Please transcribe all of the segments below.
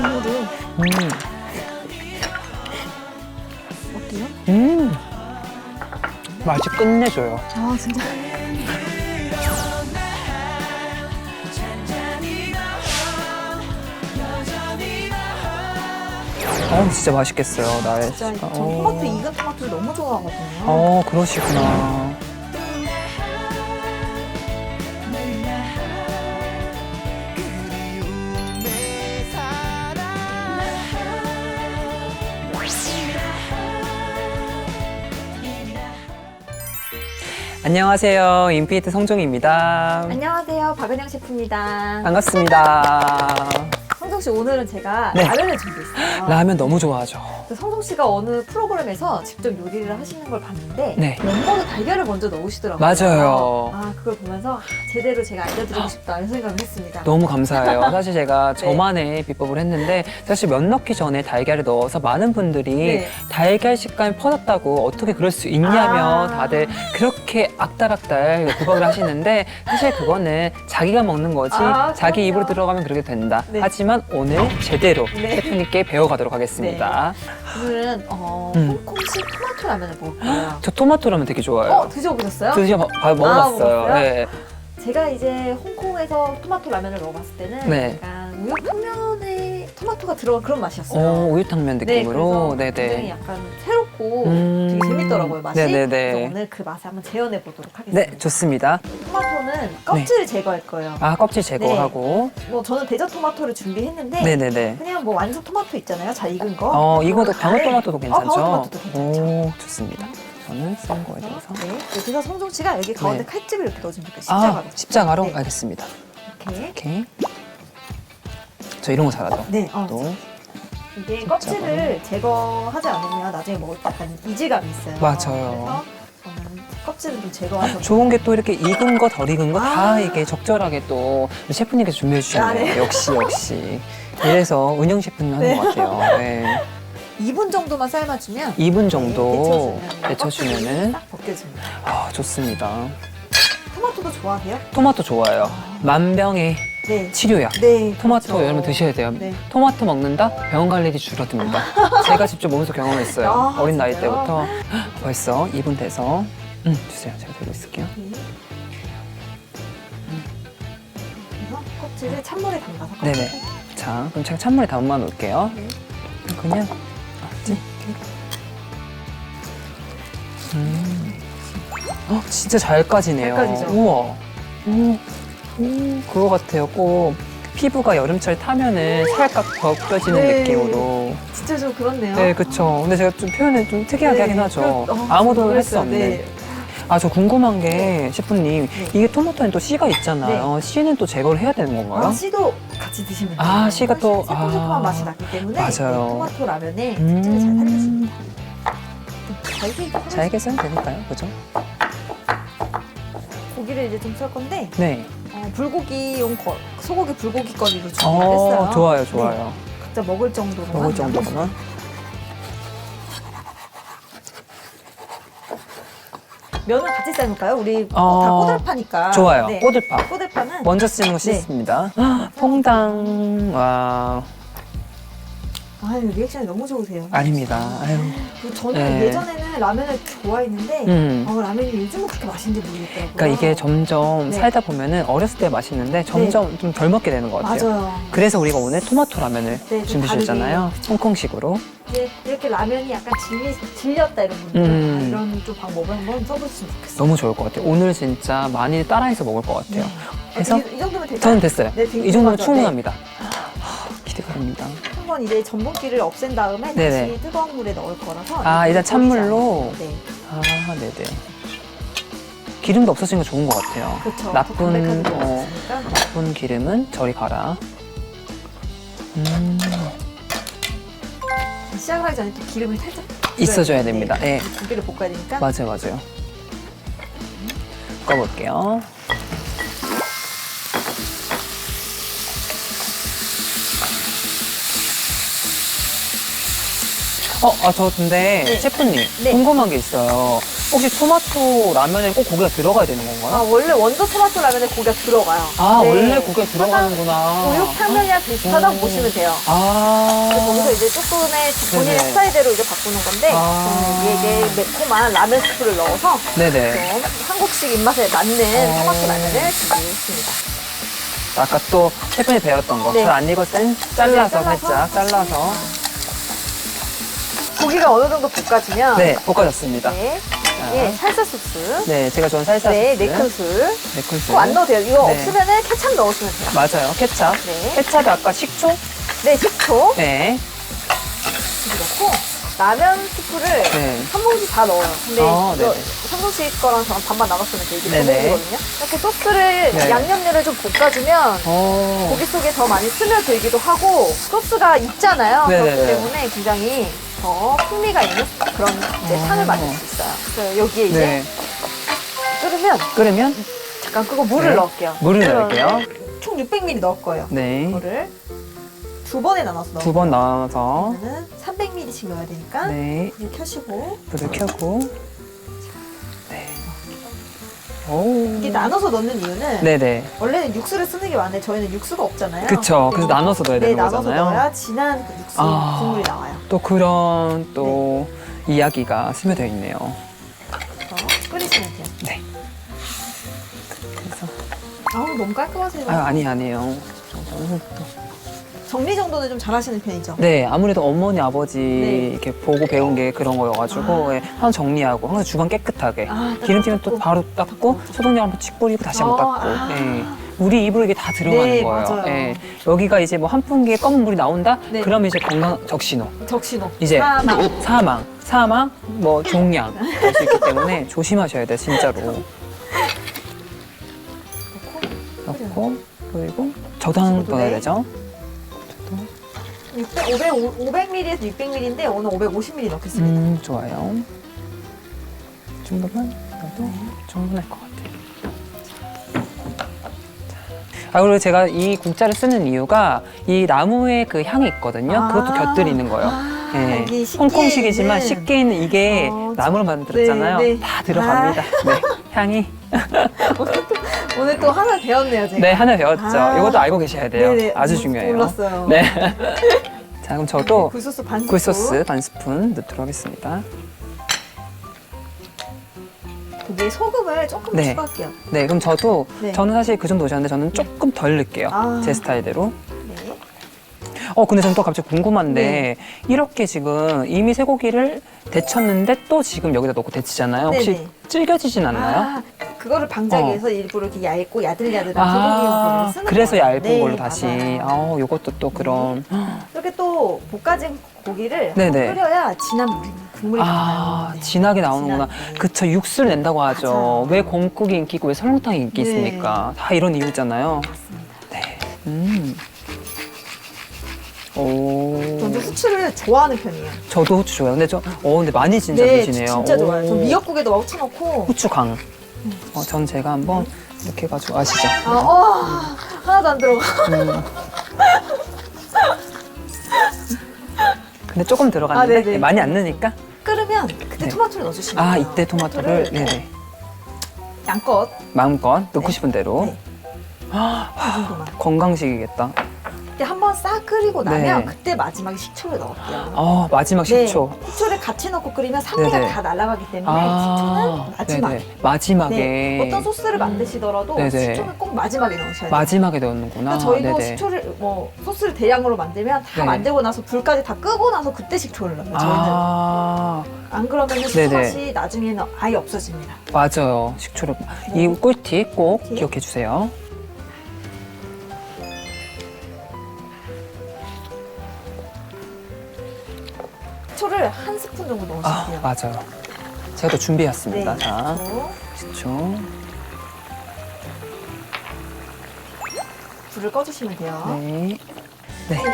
국물은 어때요? 맛이 끝내줘요. 아 진짜. 진짜 맛있겠어요, 나의. 진짜 전 토마토 익은 토마토를 너무 좋아하거든요. 그러시구나. 안녕하세요, 인피니트 성종입니다. 안녕하세요, 박은영 셰프입니다. 반갑습니다. 성종 씨, 오늘은 제가 네. 라면을 준비했어요. 라면 너무 좋아하죠. 성종 씨가 어느 프로그램에서 직접 요리를 하시는 걸 봤는데 네. 멤버도 달걀을 먼저 넣으시더라고요. 맞아요. 그걸 보면서 제대로 제가 알려드리고 싶다 이런 생각을 했습니다. 너무 감사해요. 사실 제가 저만의 비법을 했는데 사실 면 넣기 전에 달걀을 넣어서 많은 분들이 네. 달걀 식감이 퍼졌다고 어떻게 그럴 수 있냐며 아. 다들 그렇게 악달악달 구박을 하시는데 사실 그거는 자기가 먹는 거지 자기 그럼요. 입으로 들어가면 그렇게 된다. 네. 하지만 오늘 제대로 네. 셰프님께 배워가도록 하겠습니다. 오늘은 홍콩식 토마토 라면을 먹을 거예요. 저 토마토 라면 되게 좋아해요. 드셔보셨어요? 먹어봤어요. 먹었어요? 네. 제가 이제 홍콩에서 토마토 라면을 먹어봤을 때는 네. 약간 우육탕면에 토마토가 들어간 그런 맛이었어요. 우유탕면 느낌으로. 네, 그래서 굉장히 약간 새롭고 되게 재밌더라고요, 맛이. 네네네. 그래서 오늘 그 맛을 한번 재현해 보도록 하겠습니다. 네, 좋습니다. 토마토는 껍질을 제거할 거예요. 껍질 제거하고. 뭐 저는 대저 토마토를 준비했는데 네네네. 그냥 뭐 완숙 토마토 있잖아요, 잘 익은 거. 이거도 방울토마토도 괜찮죠? 방울토마토도 괜찮죠. 좋습니다. 저는 썬 거에 대해서. 네, 그래서 성종 씨가 여기 가운데 네. 칼집을 이렇게 넣어줍니까? 십자가로. 십자가로? 네. 알겠습니다. 이렇게. 이렇게. 저 이런 거 잘하죠? 네. 또. 이게 껍질을 제거하지 않으면 나중에 먹을 때 약간 이질감이 있어요. 맞아요. 그래서 저는 껍질을 좀 제거해서. 좋은 게 또 이렇게 익은 거, 덜 익은 거 다 아. 이게 적절하게 또 셰프님께서 준비해 주셨네요. 네. 역시. 이래서 은영 셰프님 하는 네. 것 같아요. 네. 2분 정도만 삶아주면 2분 정도 데쳐주면 데쳐주면은 딱 벗겨집니다. 좋습니다. 토마토도 좋아하세요? 토마토 좋아요. 만병의 네. 치료약. 네. 토마토 그렇죠. 여러분 드셔야 돼요. 네. 토마토 먹는다? 병원 갈 일이 줄어듭니다. 제가 직접 몸소 경험했어요. 어린 나이 진짜요? 때부터. 벌써 2분 돼서. 주세요. 제가 들고 있을게요. 네. 그래서 껍질을 찬물에 담가서 네네. 자, 그럼 제가 찬물에 담아 놓을게요. 네. 그냥. 진짜 잘 까지네요. 잘 까지죠? 우와. 그거 같아요. 꼭 피부가 여름철 타면은 살짝 벗겨지는 네. 느낌으로. 진짜 좀 그렇네요. 네, 그쵸. 근데 제가 좀 표현을 좀 특이하게 네, 하긴 하죠. 그렇- 아무도 할 수 그랬어요. 없는. 네. 저 궁금한 게, 셰프님, 이게 토마토는 또 씨가 있잖아요. 씨는 또 제거를 해야 되는 건가요? 씨도 같이 드시면 돼요. 씨가 또- 새콤새콤한 맛이 나기 때문에 맞아요. 네, 토마토 라면에 껍질을 잘 살려줍니다. 잘게 써도 되니까요. 그죠? 고기를 이제 좀 썰 건데 네. 불고기용 소고기 불고기 거리로 준비했어요. 좋아요, 좋아요. 네, 각자 먹을 정도로만. 먹을 정도로만. 면을 같이 삶을까요? 우리 다 꼬들파니까. 좋아요. 네. 꼬들파. 꼬들파는 먼저 쓰는 거 싫습니다. 퐁당. 와. 아유, 리액션이 너무 좋으세요. 아닙니다. 아유. 그리고 저는 네. 예전에는 라면을 좋아했는데 라면이 요즘은 그렇게 맛있는지 모르겠더라고요. 그러니까 이게 점점 네. 살다 보면은 어렸을 때 맛있는데 점점 좀 덜 먹게 되는 것 같아요. 맞아요. 그래서 우리가 오늘 토마토 라면을 네, 좀 준비해주셨잖아요. 홍콩식으로. 네, 이렇게 라면이 약간 질렸다 이런 분들 이런 좀 방법을 한번 써보셨으면 좋겠어요. 너무 좋을 것 같아요. 오늘 진짜 많이 따라해서 먹을 것 같아요. 그래서 이 정도면 될까요? 저는 됐어요. 네, 되게 이 정도면 궁금하죠? 충분합니다. 기대가 됩니다. 한번 이제 전분기를 없앤 다음에 네네. 다시 뜨거운 물에 넣을 거라서 일단 찬물로? 네, 네네. 기름도 없어진 거 좋은 것 같아요. 그렇죠. 나쁜, 없으니까. 나쁜 기름은 저리 가라. 시작을 하기 전에 또 기름을 살짝 있어줘야 됩니다. 네. 고기를 볶아야 되니까. 맞아요. 볶아볼게요. 저 근데 셰프님 네. 궁금한 게 있어요. 혹시 토마토 라면에 꼭 고기가 들어가야 되는 건가요? 아, 원래 원조 토마토 라면에 고기가 들어가요. 아, 네. 원래 고기가 들어가는구나. 우육탕면이랑 비슷하다고 보시면 돼요. 아. 그래서 거기서 이제 조금의 본인의 네네. 스타일대로 이제 바꾸는 건데 아. 저는 이게 매콤한 라면 스프를 넣어서 네네. 좀 한국식 입맛에 맞는 토마토 라면을 준비했습니다. 아까 또 셰프님 배웠던 거. 네. 잘 안 익어서 잘라서 네, 살짝 잘라서. 고기가 어느 정도 볶아지면 네, 볶아졌습니다. 네. 예, 살사 소스. 네, 제가 좋아하는 살사 네, 소스. 4큰술. 네 큰술. 꼭 안 넣어도 돼요. 이거 네. 없으면은 케찹 넣으시면 돼요. 맞아요. 케찹. 네. 케찹이 아까 식초? 네, 식초 네. 넣고 라면 스프를 네. 한 봉지 다 넣어요. 근데 아, 이거 네네. 상동씨 거랑 저랑 반반 나눴으면 돼. 이게 두 네네. 봉지거든요. 이렇게 소스를 네. 양념류를 좀 볶아주면 오. 고기 속에 더 많이 스며들기도 하고 소스가 있잖아요. 네네네. 그렇기 때문에 굉장히 더 풍미가 있는 그런 이제 탕을 만들 수 있어요. 그래서 여기에 이제 네. 끓으면 끓으면 잠깐 끄고 물을 네. 넣을게요. 물을 넣을게요. 총 600ml 넣을 거예요. 네. 이거를 두 번에 나눠서 넣어요. 두 번 넣어서. 그러면은 300ml씩 넣어야 되니까 네. 불 켜시고 불을 켜고. 네. 오. 이게 나눠서 넣는 이유는 네네. 원래는 육수를 쓰는 게 많은데 저희는 육수가 없잖아요. 그쵸. 그래서 네. 나눠서 넣어야 네, 되는 나눠서 거잖아요. 넣어야 진한 그 육수 아. 국물이 나와요. 또 그런 또 이야기가 스며져 있네요. 그래서 끓이시면 돼요. 네. 그래서 아우 너무 깔끔하세요. 아니에요. 정리 정도는 좀 잘하시는 편이죠. 네, 아무래도 어머니 아버지 네. 이렇게 보고 배운 게 그런 거여가지고 예, 항상 정리하고 항상 주방 깨끗하게 기름 튀면 또 바로 닦고 소독약 한번 칙 뿌리고 다시 한번 닦고 예. 우리 입으로 이게 다 들어가는 네, 거예요. 맞아요. 예. 여기가 이제 뭐 한 풍기에 검은 물이 나온다? 네. 그러면 이제 건강 적신호. 적신호. 이제 사망. 사망, 뭐 종양 할 수 있기 때문에 조심하셔야 돼 진짜로. 넣고 그리고 저당 넣어야 되죠. 500ml에서 600ml인데 오늘 550ml 넣겠습니다. 좋아요. 이 정도만 넣어도 충분할 것 같아요. 아, 그리고 제가 이 국자를 쓰는 이유가 이 나무의 그 향이 있거든요. 그것도 곁들이는 거예요. 네. 이게 식기에 홍콩식이지만 있는- 식기에는 이게 나무로 만들었잖아요. 네, 네. 다 들어갑니다. 네, 향이. 오늘 또 하나 배웠네요, 제가. 네, 하나 배웠죠. 아. 이것도 알고 계셔야 돼요. 네네. 아주 중요해요. 몰랐어요. 네. 자, 그럼 저도 굴소스 반 스푼. 굴소스 반 스푼 넣도록 하겠습니다. 고기에 소금을 조금 네. 추가할게요. 네, 그럼 저도 네. 저는 사실 그 정도 오셨는데 저는 조금 덜 넣을게요. 아. 제 스타일대로. 네. 근데 저는 또 갑자기 궁금한데 이렇게 지금 이미 쇠고기를 데쳤는데 또 지금 여기다 넣고 데치잖아요. 혹시 네네. 질겨지진 않나요? 아, 그거를 방지하기 어. 위해서 일부러 이렇게 얇고 야들야들한 소고기용을 쓰는 그래서 거예요. 얇은 네, 걸로 다시. 맞아요. 요것도 또 그런. 이렇게 또 볶아진 고기를 네네. 한번 끓여야 진한 국물이 나와요. 네. 진하게 나오는구나. 진하게. 그쵸, 육수를 낸다고 하죠. 맞아요. 왜 곰국이 인기 있고 왜 설렁탕이 인기 네. 있습니까? 다 이런 이유잖아요. 맞습니다. 네. 오. 저는 후추를 좋아하는 편이에요. 저도 후추 좋아요. 근데 근데 많이 진짜 네, 드시네요. 진짜 좋아요. 저 오. 미역국에도 막 후추 넣고. 후추 강. 전 제가 한번 이렇게 해가지고 아시죠? 하나도 안 들어가. 근데 조금 들어갔는데 네네. 많이 안 넣으니까. 끓으면 그때 네. 토마토를 넣어주시면 돼요. 이때 토마토를 네. 네네 양껏 마음껏 넣고 네. 싶은 대로. 네. 이 정도만. 건강식이겠다. 그때 한번 싹 끓이고 나면 네. 그때 마지막에 식초를 넣을게요. 마지막 네, 식초. 식초를 같이 넣고 끓이면 산미가 네네. 다 날아가기 때문에 식초는 마지막에. 네네. 마지막에. 네, 어떤 소스를 만드시더라도 네네. 식초는 꼭 마지막에 넣으셔야 돼요. 마지막에 넣는구나. 그러니까 저희도 네네. 식초를 소스를 대량으로 만들면 다 네. 만들고 나서 불까지 다 끄고 나서 그때 식초를 넣어요. 저희는 안 그러면 식초 네네. 맛이 나중에는 아예 없어집니다. 맞아요. 식초를. 이 꿀팁 꼭 꿀팁. 기억해 주세요. 식초를 한 스푼 정도 넣으시면 돼요. 맞아요. 제가 또 준비했습니다. 네. 자, 그리고 식초. 불을 꺼주시면 돼요. 네.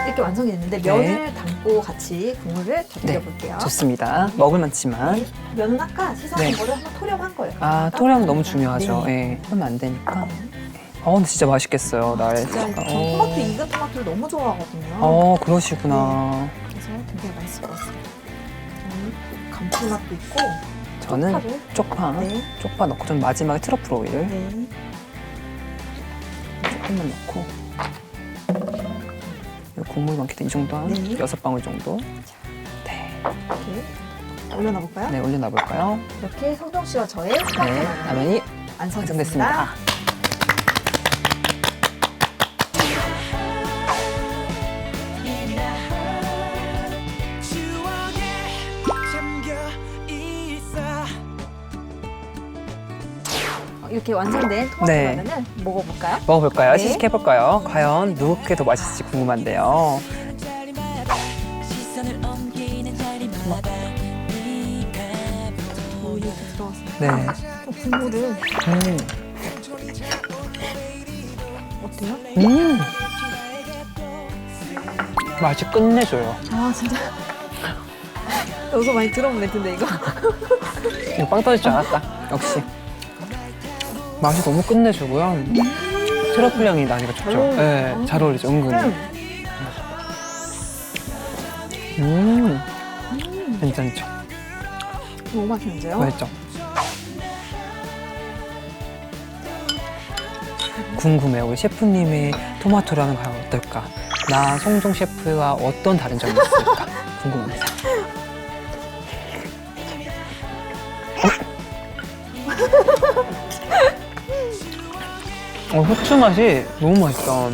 이렇게 완성이 됐는데 네. 면을 담고 같이 국물을 곁들여 볼게요. 좋습니다. 먹을 만치만. 면은 아까 씻어놓은 네. 거를 한번 토렴한 거예요. 토량 너무 중요하죠. 네. 예. 하면 안 되니까. 근데 진짜 맛있겠어요. 날. 진짜 전 토마토 익은 토마토를 너무 좋아하거든요. 그러시구나. 그래서 굉장히 맛있을 것 같습니다. 감칠맛도 있고 저는 쪽파를. 쪽파, 네. 쪽파 넣고 좀 마지막에 트러플 오일을 네. 조금만 넣고 국물 많기 때문에 이 정도 한 네. 6방울 정도. 네. 이렇게 올려놔볼까요? 네, 올려놔 볼까요? 이렇게 성경 씨와 저의 네, 스파게티 라면이 완성됐습니다. 완성됐습니다. 이렇게 완성된 토마토 네. 라면을 먹어볼까요? 먹어볼까요? 네. 시식해볼까요? 과연 누구께 더 맛있을지 궁금한데요. 이렇게 들어왔습니다. 네. 국물을 어때요? 맛이 끝내줘요. 아 진짜 여기서 많이 들어본 멘트인데 이거. 이거 빵 터질 줄 알았다. 역시. 맛이 너무 끝내주고요. 트러플 향이 나니까 좋죠. 네, 잘 어울리죠, 은근히. 괜찮죠? 너무 맛있는데요? 맛있죠? 궁금해요. 우리 셰프님의 토마토라는 과연 어떨까? 나 송종 셰프와 어떤 다른 점이 있을까? 궁금합니다. 후추 맛이 너무 맛있다.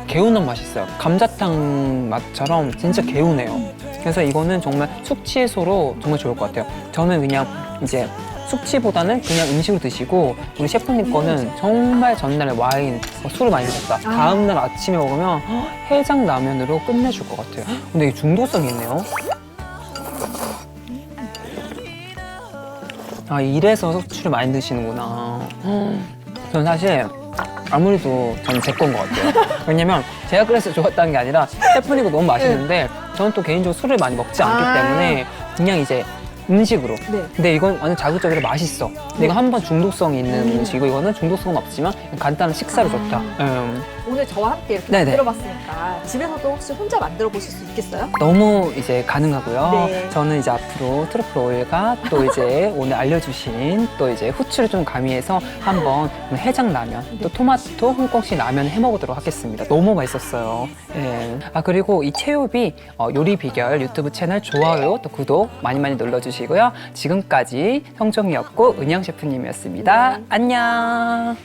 개운한 맛이 있어요. 감자탕 맛처럼 진짜 개운해요. 그래서 이거는 정말 숙취해소로 정말 좋을 것 같아요. 저는 그냥 이제 숙취보다는 그냥 음식으로 드시고 우리 셰프님 거는 정말 전날에 와인, 술을 많이 드셨다. 다음날 아침에 먹으면 해장라면으로 끝내줄 것 같아요. 근데 이게 중독성이 있네요. 아, 이래서 숙취를 많이 드시는구나. 저는 사실 아무래도 저는 제 건 것 같아요. 왜냐면 제가 그래서 좋았다는 게 아니라 셰프님도 너무 맛있는데 저는 또 개인적으로 술을 많이 먹지 않기 때문에 그냥 이제 음식으로. 네. 근데 이건 완전 자극적이라 맛있어. 근데 이거 한번 중독성이 있는 음식이고 이거는 중독성은 없지만 간단한 식사로 좋다. 오늘 저와 함께 이렇게 네네. 만들어봤으니까 집에서도 혹시 혼자 만들어 보실 수 있겠어요? 너무 이제 가능하고요. 네. 저는 이제 앞으로 트러플 오일과 또 이제 오늘 알려주신 또 이제 후추를 좀 가미해서 한번 해장라면 또 토마토 홍콩식 라면 해먹도록 하겠습니다. 너무 맛있었어요. 예. 아, 그리고 이 채요비 요리 비결 유튜브 채널 좋아요 또 구독 많이 많이 눌러주시고요. 지금까지 성종이었고 은영 셰프님이었습니다. 안녕.